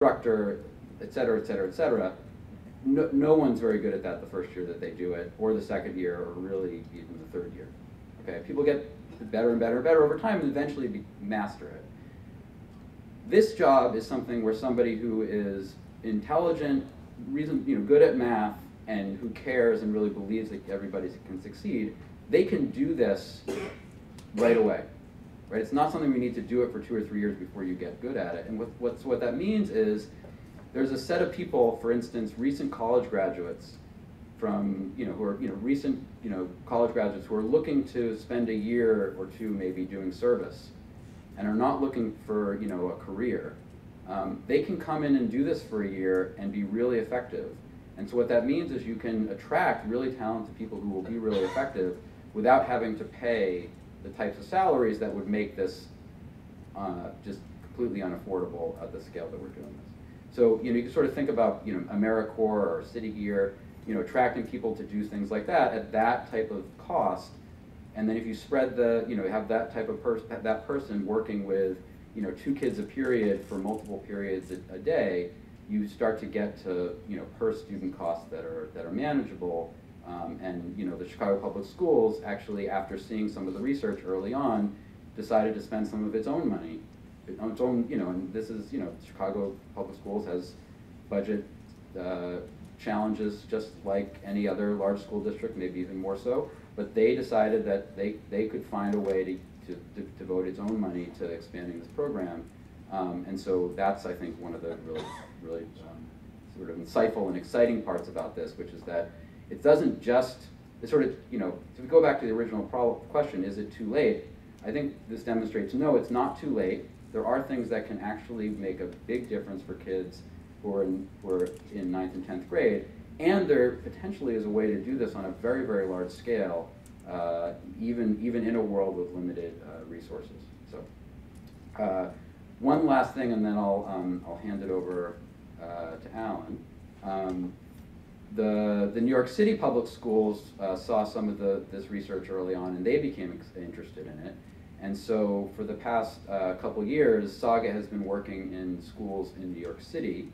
instructor, et cetera, et cetera, et cetera. No one's very good at that the first year that they do it, or the second year, or really even the third year. Okay, people get better and better and better over time and eventually master it. This job is something where somebody who is intelligent, good at math, and who cares and really believes that everybody can succeed, they can do this right away. Right? It's not something we need to do it for 2 or 3 years before you get good at it. And what that means is there's a set of people, for instance, recent college graduates from, who are, recent, college graduates who are looking to spend a year or two maybe doing service and are not looking for, a career. They can come in and do this for a year and be really effective. And so what that means is you can attract really talented people who will be really effective without having to pay the types of salaries that would make this just completely unaffordable at the scale that we're doing this. So you can sort of think about AmeriCorps or City Gear, attracting people to do things like that at that type of cost, and then if you spread have that type of that person working with 2 kids a period for multiple periods a day, you start to get to per student costs that are manageable. And the Chicago Public Schools actually, after seeing some of the research early on, decided to spend some of its own money, its own, and this is, Chicago Public Schools has budget challenges just like any other large school district, maybe even more so. But they decided that they could find a way to devote its own money to expanding this program, and so that's, I think, one of the really sort of insightful and exciting parts about this, which is that it doesn't just, it's sort of, if we go back to the original question, is it too late? I think this demonstrates, no, it's not too late. There are things that can actually make a big difference for kids who are in 9th and 10th grade, and there potentially is a way to do this on a very, very large scale, even in a world with limited resources. So, one last thing, and then I'll hand it over to Alan. The New York City Public Schools saw some of this research early on, and they became interested in it. And so for the past couple years, SAGA has been working in schools in New York City,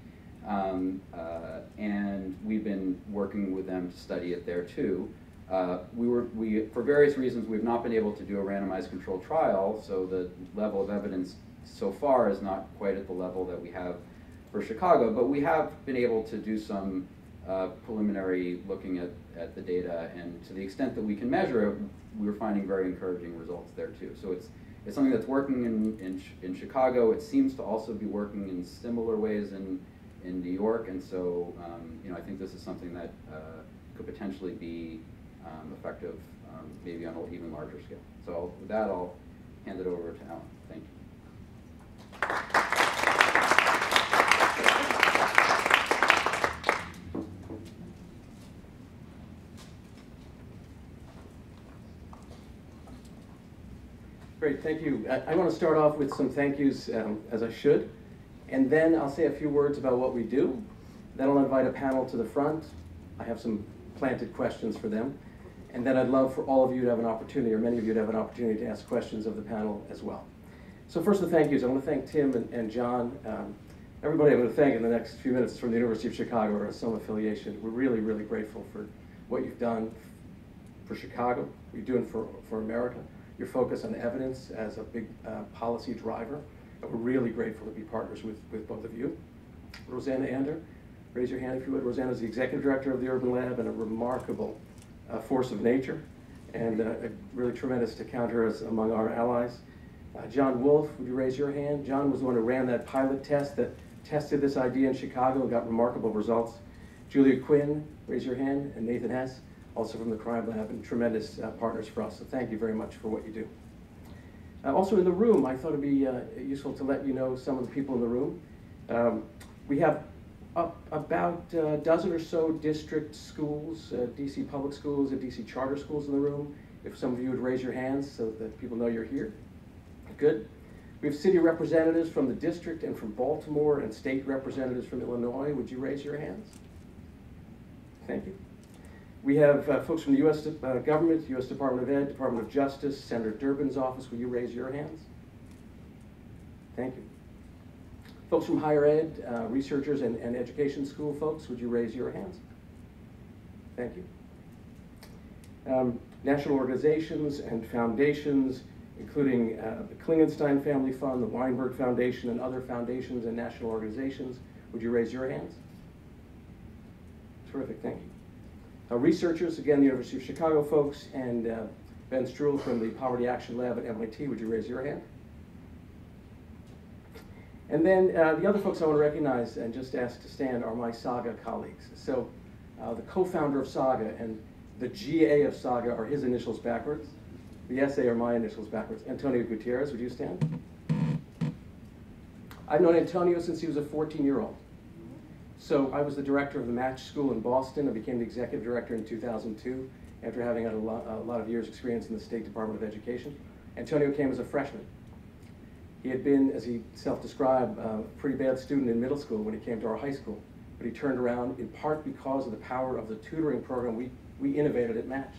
and we've been working with them to study it there too. For various reasons, we've not been able to do a randomized controlled trial, so the level of evidence so far is not quite at the level that we have for Chicago, but we have been able to do some preliminary looking at the data, and to the extent that we can measure it, we're finding very encouraging results there too. So it's something that's working in Chicago. It seems to also be working in similar ways in New York, and so I think this is something that could potentially be effective, maybe on an even larger scale. So with that, I'll hand it over to Alan. Thank you. Great, thank you. I want to start off with some thank yous, as I should, and then I'll say a few words about what we do. Then I'll invite a panel to the front. I have some planted questions for them. And then I'd love for all of you to have an opportunity, or many of you to have an opportunity to ask questions of the panel as well. So first, the thank yous. I want to thank Tim and John. Everybody I'm going to thank in the next few minutes is from the University of Chicago or some affiliation. We're really, really grateful for what you've done for Chicago, what you're doing for America, your focus on evidence as a big policy driver. And we're really grateful to be partners with both of you. Rosanna Ander, raise your hand if you would. Rosanna is the executive director of the Urban Lab and a remarkable force of nature, and really tremendous to count her as among our allies. John Wolf, would you raise your hand? John was the one who ran that pilot test that tested this idea in Chicago and got remarkable results. Julia Quinn, raise your hand, and Nathan Hess, also from the Crime Lab, and tremendous partners for us, so thank you very much for what you do. Also in the room, I thought it'd be useful to let you know some of the people in the room. We have about a dozen or so district schools, DC public schools and DC charter schools in the room. If some of you would raise your hands so that people know you're here. Good. We have city representatives from the district and from Baltimore, and state representatives from Illinois. Would you raise your hands? Thank you. We have folks from the U.S. government, U.S. Department of Ed, Department of Justice, Senator Durbin's office. Will you raise your hands? Thank you. Folks from higher ed, researchers and education school folks, would you raise your hands? Thank you. National organizations and foundations, including the Klingenstein Family Fund, the Weinberg Foundation, and other foundations and national organizations, would you raise your hands? Terrific, thank you. Researchers, again, the University of Chicago folks, and Ben Struhl from the Poverty Action Lab at MIT, would you raise your hand? And then the other folks I want to recognize and just ask to stand are my Saga colleagues. So the co-founder of Saga and the GA of Saga are his initials backwards. The SA are my initials backwards. Antonio Gutierrez, would you stand? I've known Antonio since he was a 14-year-old. So I was the director of the Match School in Boston. I became the executive director in 2002 after having had a lot of years' experience in the State Department of Education. Antonio came as a freshman. He had been, as he self-described, a pretty bad student in middle school when he came to our high school. But he turned around in part because of the power of the tutoring program we innovated at Match.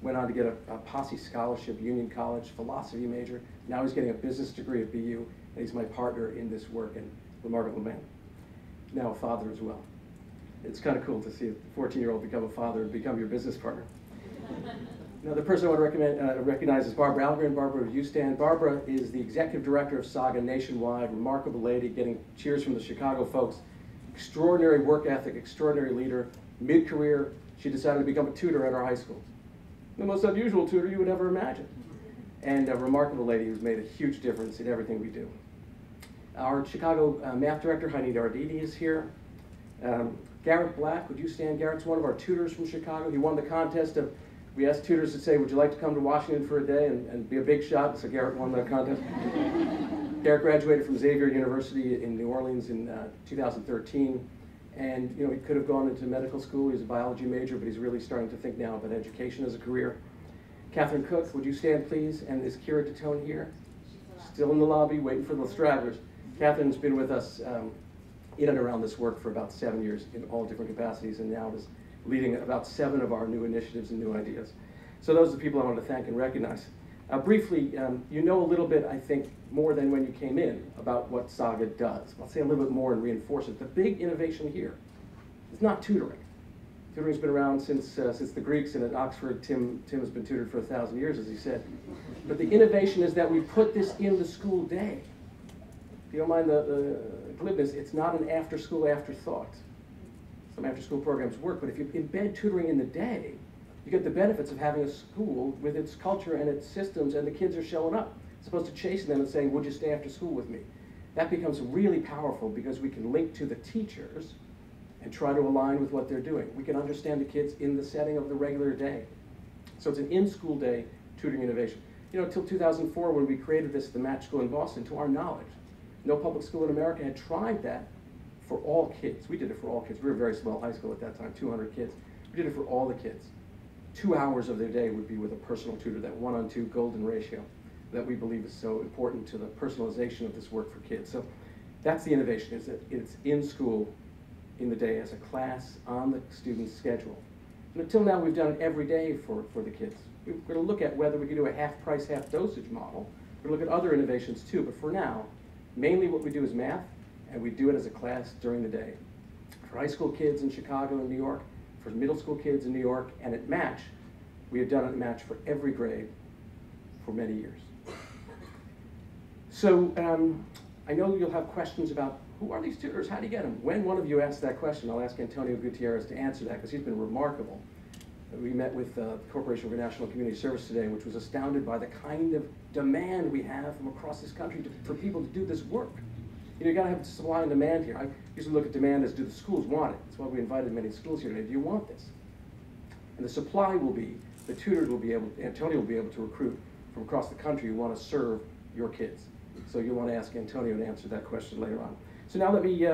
Went on to get a Posse Scholarship, Union College, philosophy major. Now he's getting a business degree at BU, and he's my partner in this work, and remarkable man. Now a father as well. It's kind of cool to see a 14-year-old become a father and become your business partner. Now the person I want to recognize is Barbara Algren. Barbara, would you stand? Barbara is the executive director of Saga nationwide, remarkable lady, getting cheers from the Chicago folks. Extraordinary work ethic, extraordinary leader. Mid-career, she decided to become a tutor at our high school. The most unusual tutor you would ever imagine. And a remarkable lady who's made a huge difference in everything we do. Our Chicago math director, Heidi Arditi, is here. Garrett Black, would you stand? Garrett's one of our tutors from Chicago. He won the contest of, we asked tutors to say, would you like to come to Washington for a day and be a big shot? So Garrett won the contest. Garrett graduated from Xavier University in New Orleans in 2013. And he could have gone into medical school. He's a biology major, but he's really starting to think now about education as a career. Catherine Cook, would you stand, please? And is Kira Tatone here? Still in the lobby, waiting for the stragglers. Catherine's been with us in and around this work for about 7 years in all different capacities, and now is leading about 7 of our new initiatives and new ideas. So those are the people I want to thank and recognize. Briefly, you know a little bit, I think, more than when you came in about what Saga does. I'll say a little bit more and reinforce it. The big innovation here is not tutoring. Tutoring's been around since the Greeks, and at Oxford, Tim has been tutored for 1,000 years, as he said. But the innovation is that we put this in the school day. If you don't mind the glibness, it's not an after-school afterthought. Some after-school programs work, but if you embed tutoring in the day, you get the benefits of having a school with its culture and its systems, and the kids are showing up, as opposed to chasing them and saying, would you stay after school with me? That becomes really powerful because we can link to the teachers and try to align with what they're doing. We can understand the kids in the setting of the regular day. So it's an in-school day tutoring innovation. Until 2004, when we created this, the Match School in Boston, to our knowledge, no public school in America had tried that for all kids. We did it for all kids. We were a very small high school at that time, 200 kids. We did it for all the kids. 2 hours of their day would be with a personal tutor, that 1-on-2 golden ratio that we believe is so important to the personalization of this work for kids. So that's the innovation, is that it's in school, in the day, as a class, on the student's schedule. And until now, we've done it every day for the kids. We're going to look at whether we can do a half-price, half-dosage model. We're going to look at other innovations too, but for now, mainly what we do is math, and we do it as a class during the day. For high school kids in Chicago and New York, for middle school kids in New York, and at Match, we have done it at Match for every grade for many years. So I know you'll have questions about who are these tutors, how do you get them? When one of you asks that question, I'll ask Antonio Gutierrez to answer that, because he's been remarkable. We met with the Corporation for National Community Service today, which was astounded by the kind of demand we have from across this country for people to do this work. You got to have supply and demand here. I usually look at demand as, do the schools want it? That's why we invited many schools here today. Do you want this? And the supply will be, the tutors will be able, Antonio will be able to recruit from across the country who want to serve your kids. So you'll want to ask Antonio to answer that question later on. So now let me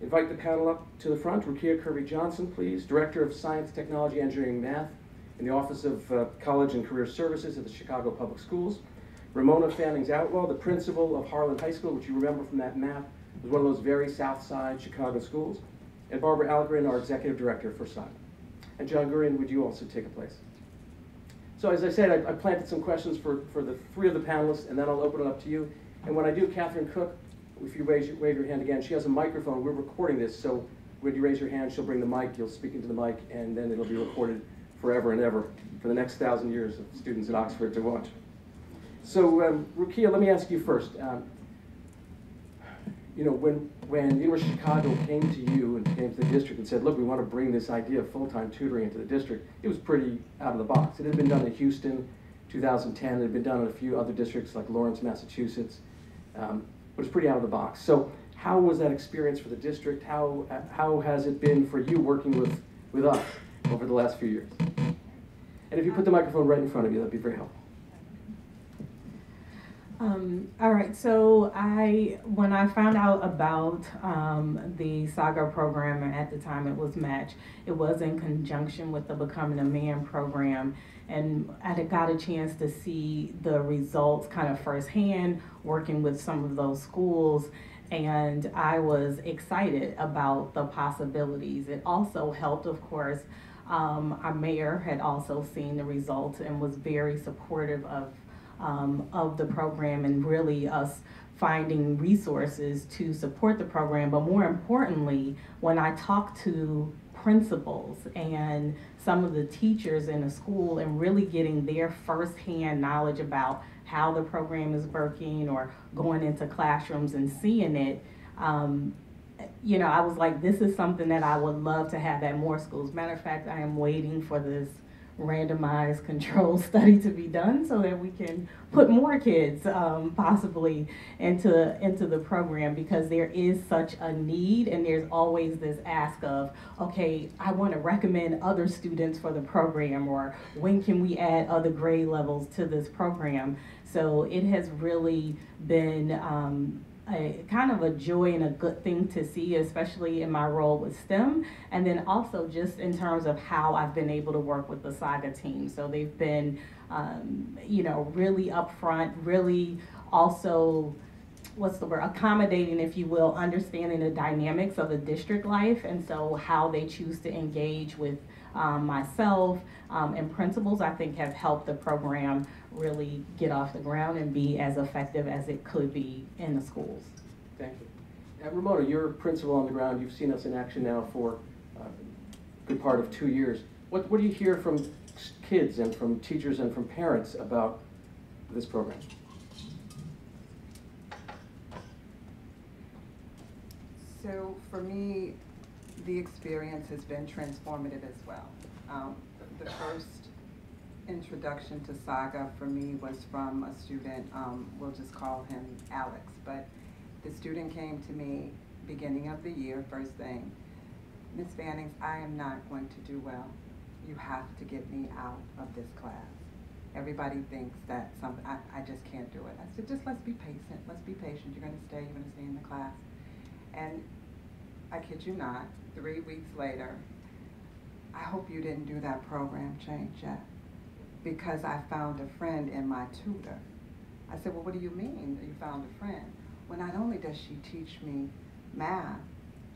invite the panel up to the front. Rukia Kirby-Johnson, please, Director of Science, Technology, Engineering, and Math in the Office of College and Career Services at the Chicago Public Schools. Ramona Fannings-Outlaw, the principal of Harlan High School, which you remember from that map, was one of those very South Side Chicago schools. And Barbara Algren, our Executive Director for SAGA. And John Gurian, would you also take a place? So as I said, I planted some questions for the 3 of the panelists, and then I'll open it up to you. And when I do, Catherine Cook, if you wave your hand again, she has a microphone. We're recording this, so when you raise your hand, she'll bring the mic, you'll speak into the mic, and then it'll be recorded forever and ever for the next 1,000 years of students at Oxford to watch. So, Rukia, let me ask you first. You know, when the University of Chicago came to you and came to the district and said, look, we want to bring this idea of full-time tutoring into the district, it was pretty out of the box. It had been done in Houston, 2010. It had been done in a few other districts like Lawrence, Massachusetts. But it's pretty out of the box. So how was that experience for the district? How has it been for you working with us over the last few years? And if you put the microphone right in front of you, that'd be very helpful. All right, so when I found out about the SAGA program, and at the time it was Match, it was in conjunction with the Becoming a Man program, and I got a chance to see the results kind of firsthand, working with some of those schools, and I was excited about the possibilities. It also helped, of course, our mayor had also seen the results and was very supportive of the program and really us finding resources to support the program. But more importantly, when I talked to principals and some of the teachers in the school and really getting their firsthand knowledge about how the program is working or going into classrooms and seeing it, you know, I was like, this is something that I would love to have at more schools. Matter of fact, I am waiting for this randomized control study to be done so that we can put more kids possibly into the program, because there is such a need and there's always this ask of, okay, I want to recommend other students for the program, or when can we add other grade levels to this program. So it has really been a kind of a joy and a good thing to see, especially in my role with STEM, and then also just in terms of how I've been able to work with the SAGA team. So they've been, you know, really upfront, really also, what's the word, accommodating, if you will, understanding the dynamics of the district life, and so how they choose to engage with myself and principals, I think have helped the program really get off the ground and be as effective as it could be in the schools. Thank you. Ramona, you're a principal on the ground. You've seen us in action now for a good part of 2 years. What do you hear from kids and from teachers and from parents about this program? So for me, the experience has been transformative as well. The first introduction to SAGA for me was from a student, we'll just call him Alex, but the student came to me beginning of the year, first thing, Ms. Fannings, I am not going to do well. You have to get me out of this class. Everybody thinks that something, I just can't do it. I said, just let's be patient, you're gonna stay in the class. And I kid you not, 3 weeks later, I hope you didn't do that program change yet, because I found a friend in my tutor. I said, well, what do you mean that you found a friend? Well, not only does she teach me math,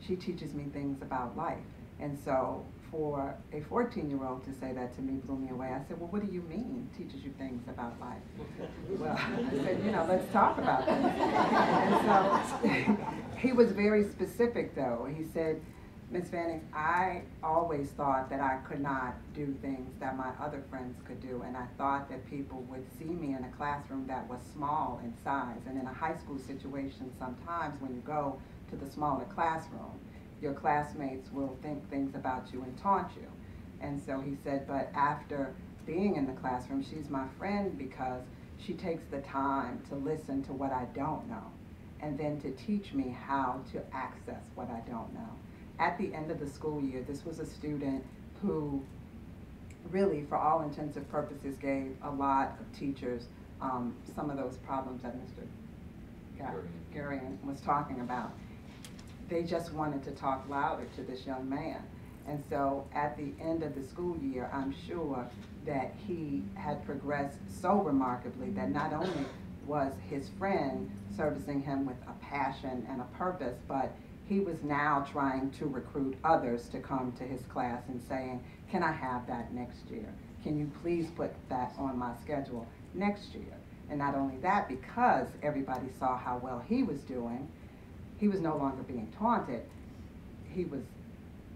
she teaches me things about life. And so for a 14-year-old to say that to me blew me away. I said, well, what do you mean teaches you things about life? Well, I said, you know, let's talk about this. And so he was very specific though. He said, Ms. Fannings, I always thought that I could not do things that my other friends could do, and I thought that people would see me in a classroom that was small in size. And in a high school situation, sometimes when you go to the smaller classroom, your classmates will think things about you and taunt you. And so he said, but after being in the classroom, she's my friend because she takes the time to listen to what I don't know, and then to teach me how to access what I don't know. At the end of the school year, this was a student who really, for all intents and purposes, gave a lot of teachers some of those problems that Mr. Gurian was talking about. They just wanted to talk louder to this young man. And so at the end of the school year, I'm sure that he had progressed so remarkably that not only was his friend servicing him with a passion and a purpose, but he was now trying to recruit others to come to his class and saying, can I have that next year? Can you please put that on my schedule next year? And not only that, because everybody saw how well he was doing, he was no longer being taunted. He was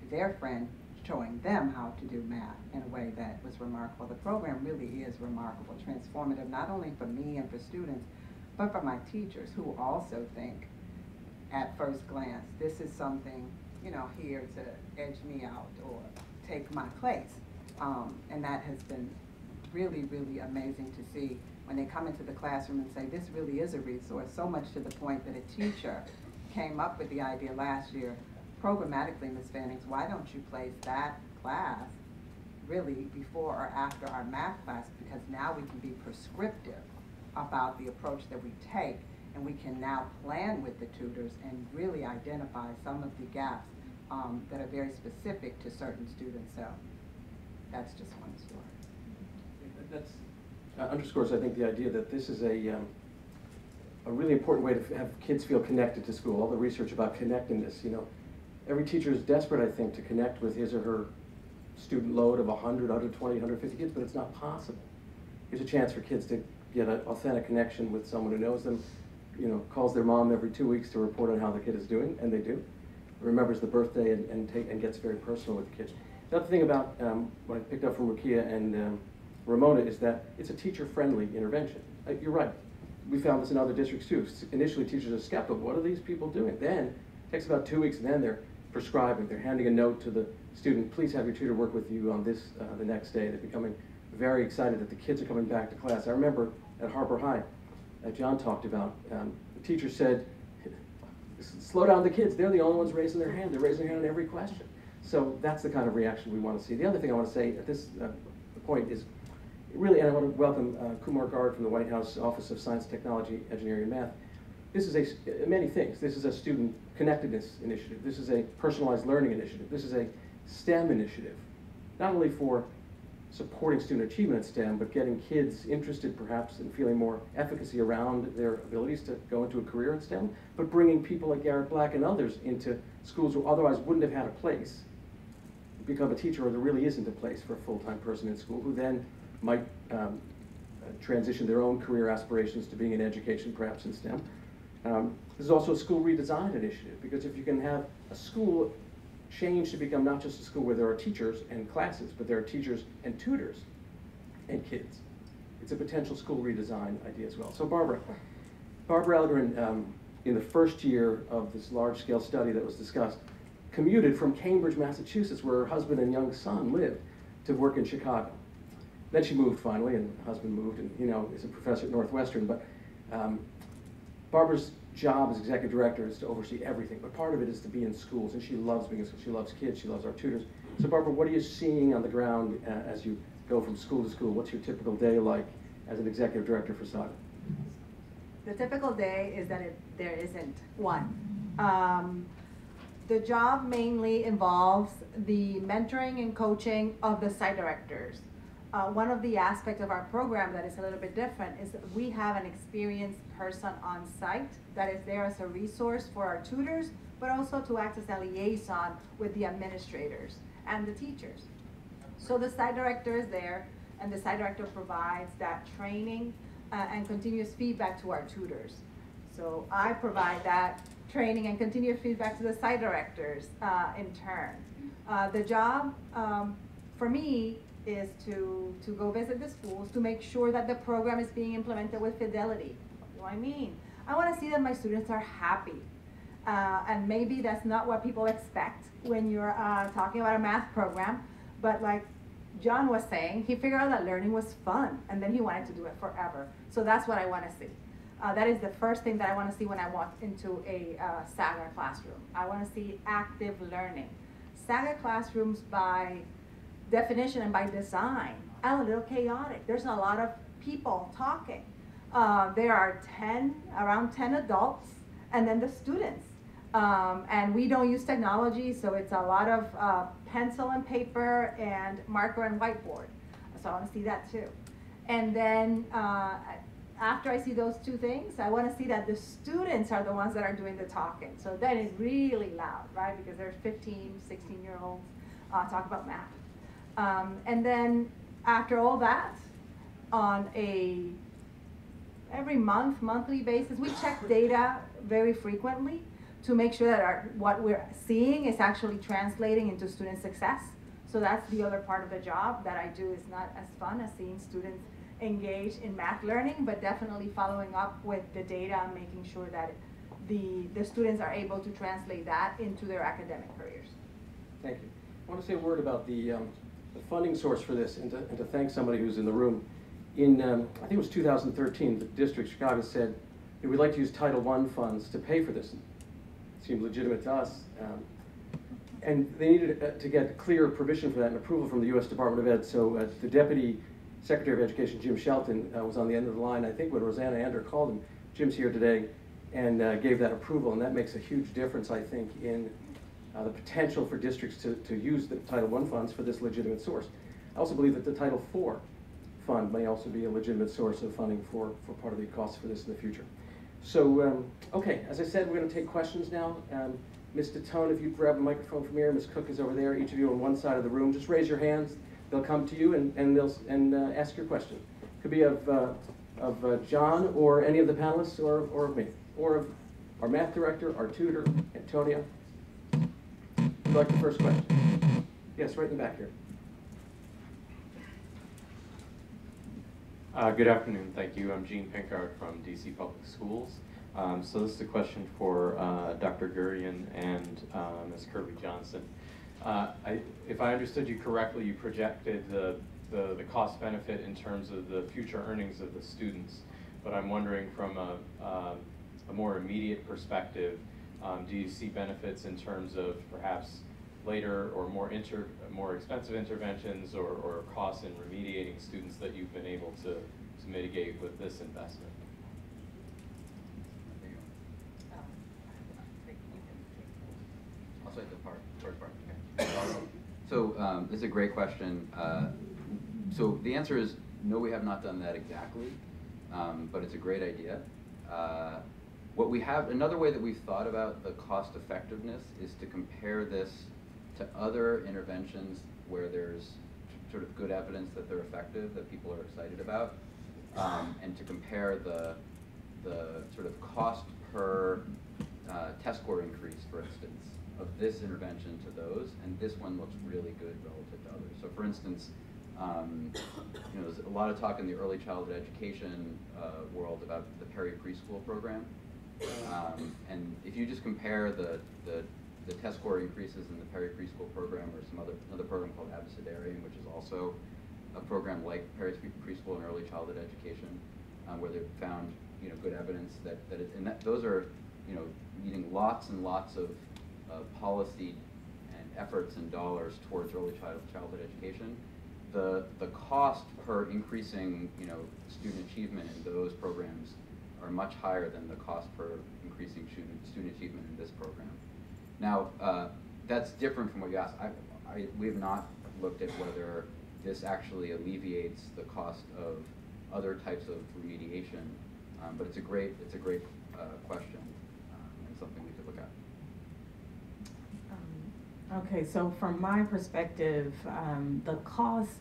their friend showing them how to do math in a way that was remarkable. The program really is remarkable, transformative, not only for me and for students, but for my teachers who also think at first glance, this is something, you know, here to edge me out or take my place. And that has been really, really amazing to see when they come into the classroom and say, this really is a resource, so much to the point that a teacher came up with the idea last year, programmatically, Ms. Fannings, why don't you place that class really before or after our math class, because now we can be prescriptive about the approach that we take, and we can now plan with the tutors and really identify some of the gaps that are very specific to certain students. So that's just one story. That underscores, I think, the idea that this is a really important way to have kids feel connected to school. All the research about connectedness, you know, every teacher is desperate, I think, to connect with his or her student load of 100, 120, 150 kids, but it's not possible. Here's a chance for kids to get an authentic connection with someone who knows them, you know, calls their mom every 2 weeks to report on how the kid is doing, and they do. Remembers the birthday and gets very personal with the kids. The other thing about what I picked up from Rukia and Ramona is that it's a teacher-friendly intervention. You're right. We found this in other districts too. Initially, teachers are skeptical. What are these people doing? Then it takes about 2 weeks, and then they're prescribing. They're handing a note to the student. Please have your tutor work with you on this the next day. They're becoming very excited that the kids are coming back to class. I remember at Harper High, John talked about, the teacher said, slow down the kids. They're the only ones raising their hand. They're raising their hand on every question. So that's the kind of reaction we want to see. The other thing I want to say at this point is, really, and I want to welcome Kumar Garg from the White House Office of Science, Technology, Engineering, and Math. This is many things. This is a student connectedness initiative. This is a personalized learning initiative. This is a STEM initiative, not only for supporting student achievement in STEM, but getting kids interested perhaps in feeling more efficacy around their abilities to go into a career in STEM, but bringing people like Garrett Black and others into schools who otherwise wouldn't have had a place, become a teacher, or there really isn't a place for a full-time person in school, who then might transition their own career aspirations to being in education, perhaps in STEM. This is also a school redesign initiative, because if you can have a school change to become not just a school where there are teachers and classes, but there are teachers and tutors and kids, it's a potential school redesign idea as well. So Barbara Algren, in the first year of this large-scale study that was discussed, commuted from Cambridge, Massachusetts, where her husband and young son lived, to work in Chicago. Then she moved finally, and her husband moved, and, you know, is a professor at Northwestern. But Barbara's job as executive director is to oversee everything, but part of it is to be in schools, and she loves being in schools. She loves kids, she loves our tutors. So Barbara, what are you seeing on the ground as you go from school to school? What's your typical day like as an executive director for SAGA? The typical day is that there isn't one. The job mainly involves the mentoring and coaching of the site directors. One of the aspects of our program that is a little bit different is that we have an experienced person on site that is there as a resource for our tutors, but also to act as a liaison with the administrators and the teachers. So the site director is there, and the site director provides that training and continuous feedback to our tutors. So I provide that training and continuous feedback to the site directors in turn. The job for me is to go visit the schools to make sure that the program is being implemented with fidelity. What do I mean? I want to see that my students are happy. And maybe that's not what people expect when you're talking about a math program, but like John was saying, he figured out that learning was fun, and then he wanted to do it forever. So that's what I want to see. That is the first thing that I want to see when I walk into a SAGA classroom. I want to see active learning. SAGA classrooms, by definition and by design, are a little chaotic. There's a lot of people talking. There are around 10 adults, and then the students. And we don't use technology, so it's a lot of pencil and paper and marker and whiteboard. So I want to see that too. And then after I see those two things, I want to see that the students are the ones that are doing the talking. So that is really loud, right? Because there's 15, 16-year-olds talk about math. And then after all that, on every monthly basis, we check data very frequently to make sure that what we're seeing is actually translating into student success. So that's the other part of the job that I do. Is not as fun as seeing students engage in math learning, but definitely following up with the data and making sure that the students are able to translate that into their academic careers. Thank you. I want to say a word about the funding source for this, and to thank somebody who's in the room. In, I think it was 2013, the district of Chicago said, we'd like to use Title I funds to pay for this. It seemed legitimate to us. And they needed to get clear provision for that and approval from the U.S. Department of Ed. So the Deputy Secretary of Education, Jim Shelton, was on the end of the line. I think when Rosanna Ander called him, Jim's here today, and gave that approval. And that makes a huge difference, I think, in the potential for districts to use the Title I funds for this legitimate source. I also believe that the Title IV fund may also be a legitimate source of funding for part of the costs for this in the future. So, okay, as I said, we're going to take questions now. Ms. Tatone, if you grab a microphone from here, Ms. Cook is over there, each of you on one side of the room. Just raise your hands. They'll come to you and they'll ask your question. Could be of John or any of the panelists or of me, or of our math director, our tutor, Antonia. Who'd like the first question? Yes, right in the back here. Good afternoon, thank you. I'm Gene Pinkard from DC Public Schools. So this is a question for Dr. Gurian and Ms. Kirby-Johnson. If I understood you correctly, you projected the cost benefit in terms of the future earnings of the students. But I'm wondering from a more immediate perspective, do you see benefits in terms of perhaps later or more expensive interventions or costs in remediating students that you've been able to mitigate with this investment? I'll say the first part. Okay. So this is a great question. So the answer is no, we have not done that exactly, but it's a great idea. What we have, another way that we've thought about the cost effectiveness is to compare this to other interventions where there's sort of good evidence that they're effective, that people are excited about, and to compare the sort of cost per test score increase, for instance, of this intervention to those, and this one looks really good relative to others. So for instance, you know, there's a lot of talk in the early childhood education world about the preschool program. And if you just compare the test score increases in the preschool program or another program called Abecedarian, which is also a program like preschool and early childhood education, where they've found good evidence that those are needing lots and lots of policy and efforts and dollars towards early childhood education. The cost per increasing student achievement in those programs are much higher than the cost per increasing student achievement in this program. Now, that's different from what you asked. We have not looked at whether this actually alleviates the cost of other types of remediation, but it's a great question and something we could look at. Okay, so from my perspective, the cost,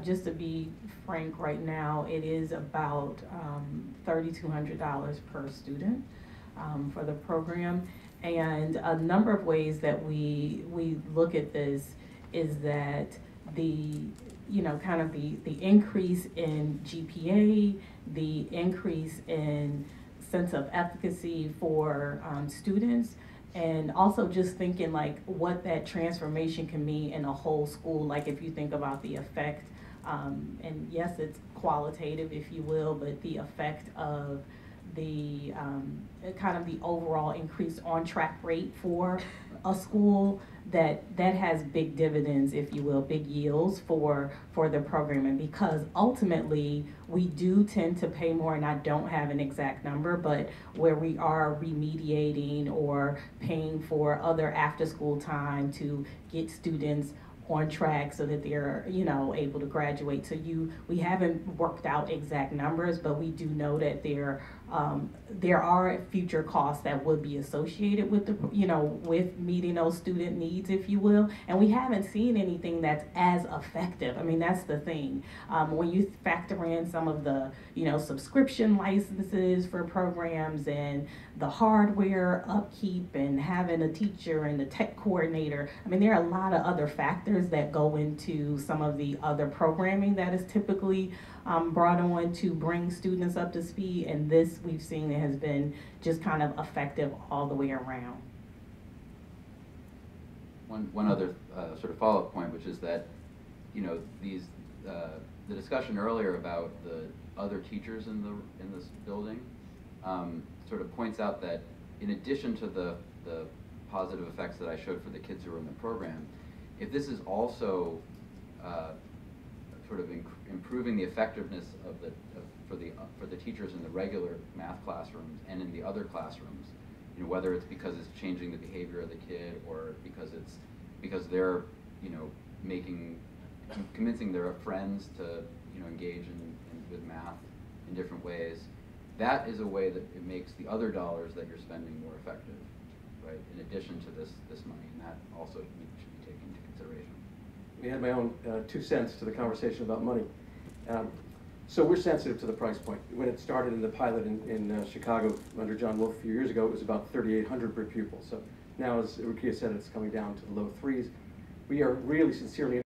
just to be frank right now, it is about $3,200 per student for the program. And a number of ways that we look at this is that the kind of the increase in GPA, the increase in sense of efficacy for students, and also just thinking like what that transformation can mean in a whole school. Like if you think about the effect, and yes, it's qualitative, if you will, but the effect of the kind of the overall increased on-track rate for a school, that has big dividends, if you will, big yields for the program. And because ultimately we do tend to pay more, and I don't have an exact number, but where we are remediating or paying for other after-school time to get students on track so that they're able to graduate. So we haven't worked out exact numbers, but we do know that there there are future costs that would be associated with the, with meeting those student needs, if you will. And we haven't seen anything that's as effective. I mean, that's the thing. When you factor in some of the, subscription licenses for programs and the hardware upkeep and having a teacher and the tech coordinator, I mean, there are a lot of other factors that go into some of the other programming that is typically brought on to bring students up to speed, and this we've seen it has been just kind of effective all the way around. One other sort of follow-up point, which is that, these the discussion earlier about the other teachers in this building sort of points out that in addition to the positive effects that I showed for the kids who are in the program, if this is also sort of improving the effectiveness of for the teachers in the regular math classrooms and in the other classrooms, whether it's because it's changing the behavior of the kid or because they're convincing their friends to engage with math in different ways, that is a way that it makes the other dollars that you're spending more effective, right? In addition to this money, and that also should be taken into consideration. We had my own 2 cents to the conversation about money. So we're sensitive to the price point. When it started in the pilot in Chicago under John Wolf a few years ago, it was about $3,800 per pupil. So now, as Rukia said, it's coming down to the low 3s. We are really sincerely